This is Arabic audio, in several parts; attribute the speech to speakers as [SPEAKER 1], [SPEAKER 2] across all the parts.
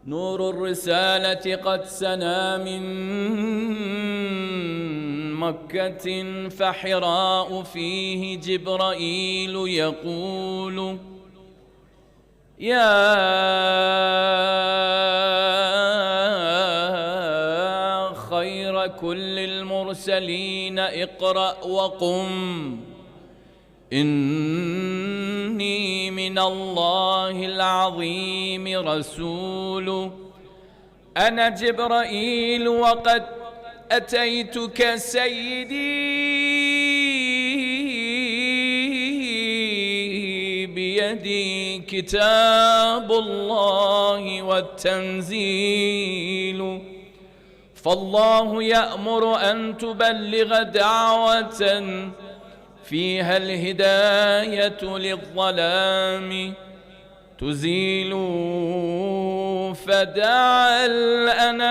[SPEAKER 1] نور الرسالة قد سنا من مكة، فحراء فيه جبرائيل يقول: يا خير كل المرسلين اقرأ وقم، إني من الله العظيم رسول. أنا جبرائيل وقد أتيتك سيدي، بيدي كتاب الله والتنزيل، فالله يأمر أن تبلغ دعوة فيها الهداية للظلام تزيل، فدعا الأنام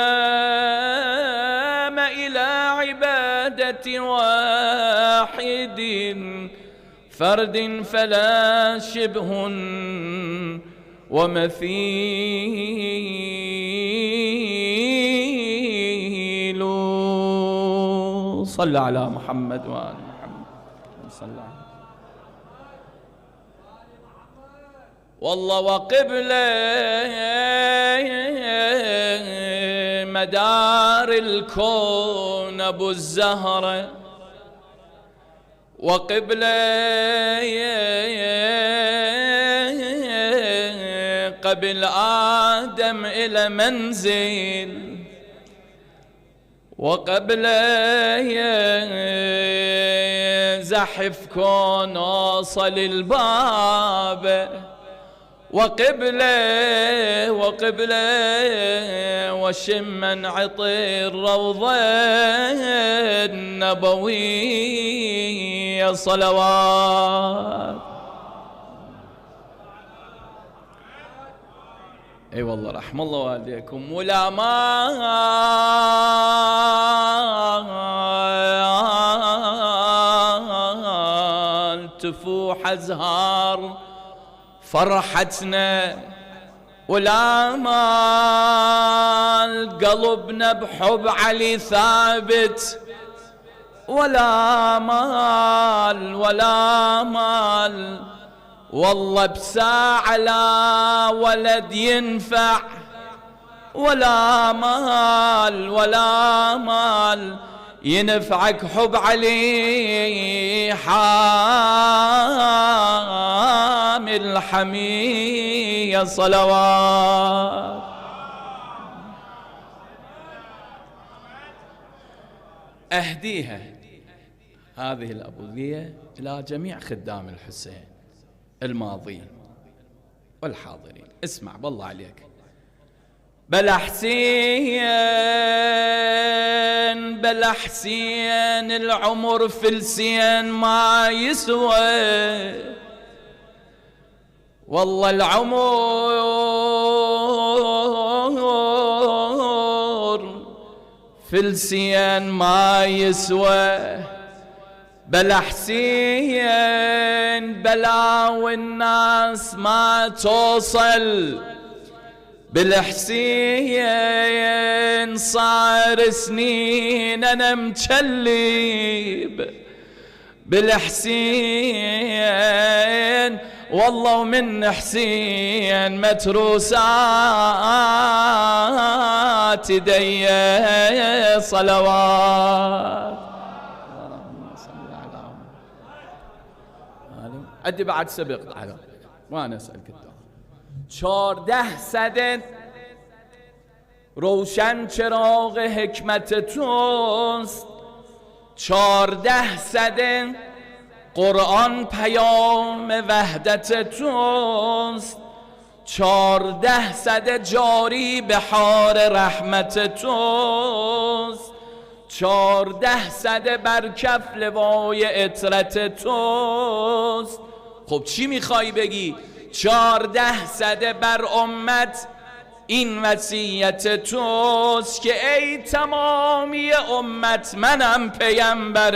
[SPEAKER 1] إلى عبادة واحد فرد فلا شبه ومثيل. صل على محمد وآل محمد. صل على والله وقبله مدار الكون أبو الزهرة، وقبله قبل آدم إلى منزل، وقبله زحف كون وصل الباب، وقبله وشمن عطر روضة النبوية صلوات. اي والله رحم الله والديكم. ولا ما تفوح أزهار فرحتنا، ولا مال قلبنا بحب علي ثابت، ولا مال والله بساعة لا ولد ينفع، ولا مال ينفعك حب علي حامل حمية صلوات. أهديها هذه الأبوذية إلى جميع خدام الحسين الماضين والحاضرين. اسمع بالله عليك. بلا حسين العمر فلسين ما يسوى، والله العمر فلسين ما يسوى. بلا حسين بلا والناس ما توصل، بالحسين صار سنين أنا متشلب، بالحسين والله ومن حسين متروسات يدي صلوات. اللهم صل على عدي بعد سبق على وانا اسالك الدعاء. 14 سده روشن چراغ حکمت توست، 14 سده قرآن پیام وحدت توست، 14 سده جاری بحار رحمت توست، 14 سده بر کف لوای عطرت توست. خب چی میخوای بگی؟ 14 سده بر امت این وصیت توست که ای تمامی امت منم پیمبرتان،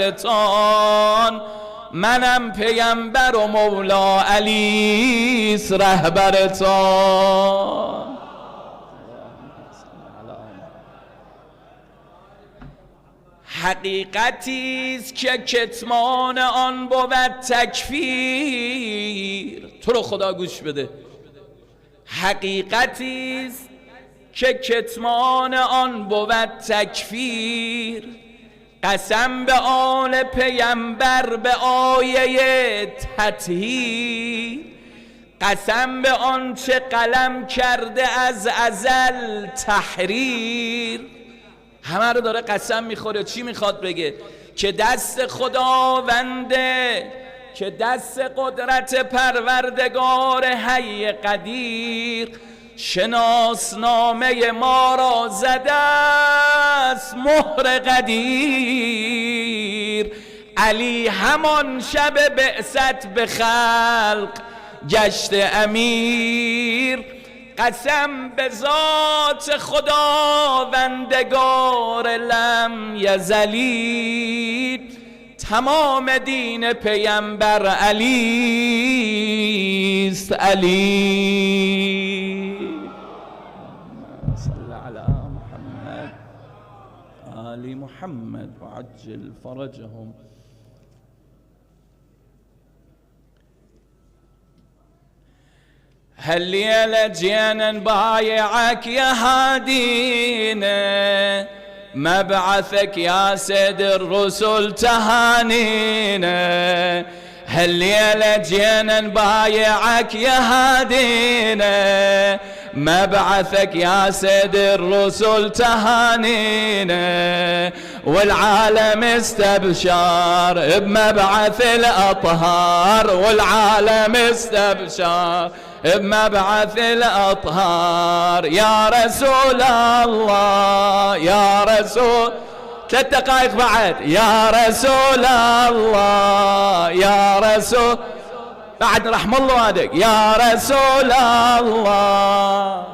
[SPEAKER 1] منم پیمبر و مولا علیس رهبرتان. حقیقتیست که کتمان آن بود تکفیر. تو رو خدا گوش بده. حقیقتیست که کتمان آن بود تکفیر. قسم به آل پیمبر به آیه تطهیر. قسم به آنچه قلم کرده از ازل تحریر. همه رو داره قسم میخوره. چی میخواد بگه؟ که دست خداونده، که دست قدرت پروردگار حی قدیر شناسنامه ما را زده است مهر قدیر. علی همان شب بعثت به خلق گشت امیر. قسم به ذات خداوندگار لم یزلی تمام دین پیمبر علی است. علی صل علی محمد آل محمد وعجل فرجهم. هالليلة جينا نبايعك يا هادينا، مبعثك يا سيد الرسل تهانينا. هالليلة جينا نبايعك يا هادينا، مبعثك يا سيد الرسل تهانينا. والعالم استبشار بمبعث الأطهار، والعالم استبشار بمبعث الأطهار. يا رسول الله يا رسول، 3 دقائق بعد. يا رسول الله يا رسول، بعد رحم الله والديك. يا رسول الله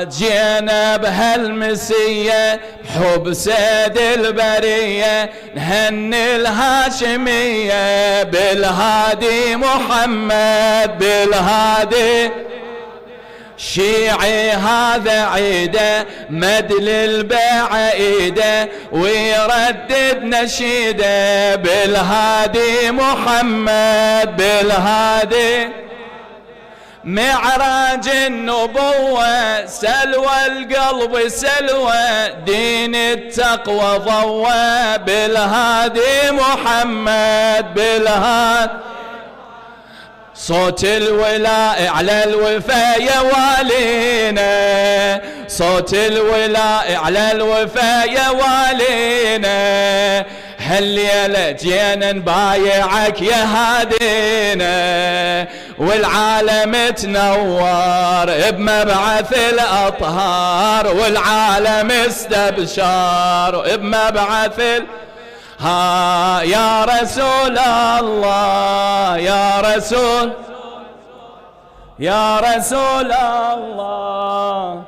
[SPEAKER 1] جينا بهالمسية بحب سيد البرية، نهني الهاشمية بالهادي محمد بالهادي. شيعي هذا عيده مد للبيع ايده، ويردد نشيده بالهادي محمد بالهادي. معراج النبوة سلوى القلب سلوى، دين التقوى ضوى بالهادي محمد بالهادي. صوت الولاء على الوفا يا والينا، صوت الولاء على الوفا يا والينا. هالليلة جينا نبايعك يا هادينا، والعالم تنور بمبعث الأطهار، والعالم استبشار بمبعث ها. يا رسول الله يا رسول، يا رسول الله.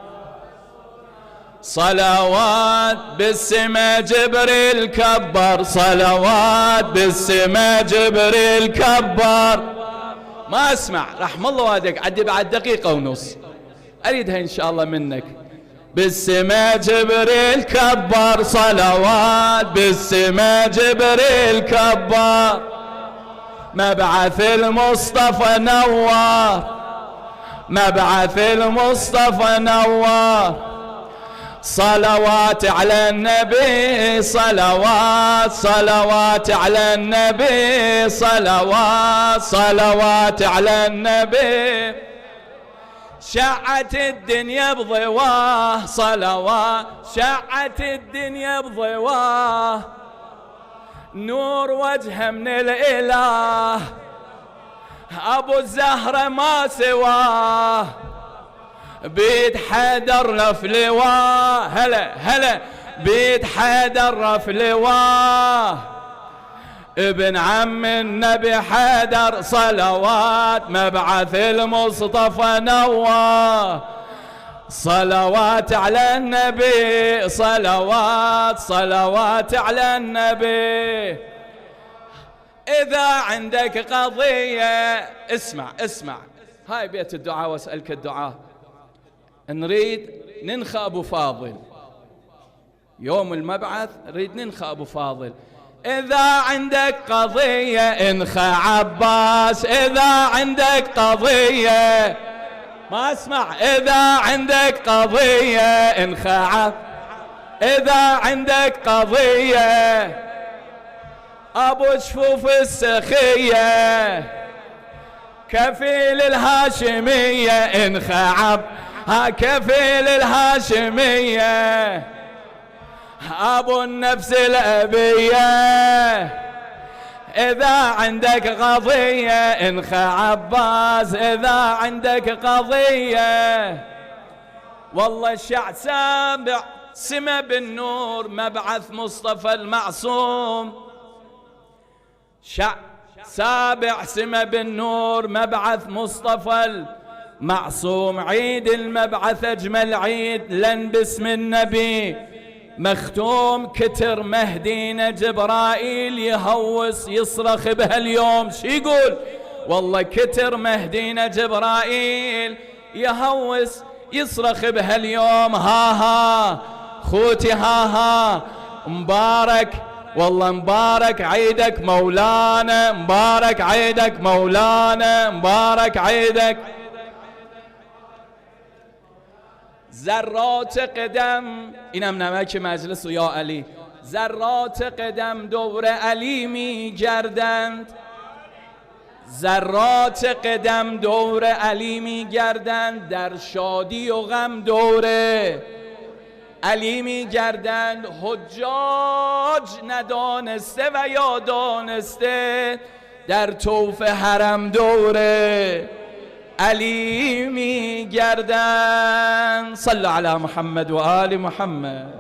[SPEAKER 1] صلوات بالسما جبريل كبر، صلوات بالسما جبريل كبر. ما اسمع رحم الله والديك، عدي بعد 1.5 دقيقة، اريدها ان شاء الله منك. بالسما جبريل كبر، صلوات بالسما جبريل كبر. مبعث المصطفى نوار، مبعث المصطفى نوار. صلوات على النبي صلوات، صلوات على النبي صلوات، صلوات على النبي. شعت الدنيا بضواه صلوات، شعت الدنيا بضواه. نور وجهه من الإله، أبو الزهرة ما سواه. بيد حيدر رف لواه، هلا هلا بيد حيدر رف لواه. ابن عم النبي حيدر صلوات، مبعث المصطفى نواه. صلوات على النبي صلوات، صلوات على النبي. إذا عندك قضية اسمع اسمع، هاي بيت الدعاء واسألك الدعاء. نريد ننخى أبو فاضل يوم المبعث نريد ننخى أبو فاضل. إذا عندك قضية انخى عباس، إذا عندك قضية ما اسمع، إذا عندك قضية انخى عباس، إذا عندك قضية أبو جفوف السخية كفيل الهاشمية انخى عباس، كفيل الهاشمية أبو النفس الأبية. إذا عندك قضية انخى عباس، إذا عندك قضية. والله الشعب سابع سما بالنور مبعث مصطفى المعصوم، شعب سابع سما بالنور مبعث مصطفى المعصوم. عيد المبعث أجمل عيد لن باسم النبي مختوم، كتر مهدينا جبرائيل يهوس يصرخ بهاليوم. شي يقول؟ والله كتر مهدينا جبرائيل يهوس يصرخ بهاليوم. ها ها خوتي ها ها مبارك، والله مبارك عيدك مولانا، مبارك عيدك مولانا، مبارك عيدك. ذرات قدم اینم نمک مجلس و یا علی، ذرات قدم دور علی می گردند، ذرات قدم دور علی می گردند، در شادی و غم دور علی می گردند. حجاج ندانسته و یا دانسته در طوف حرم دوره علی می گردند. صلوا علی محمد و آل محمد.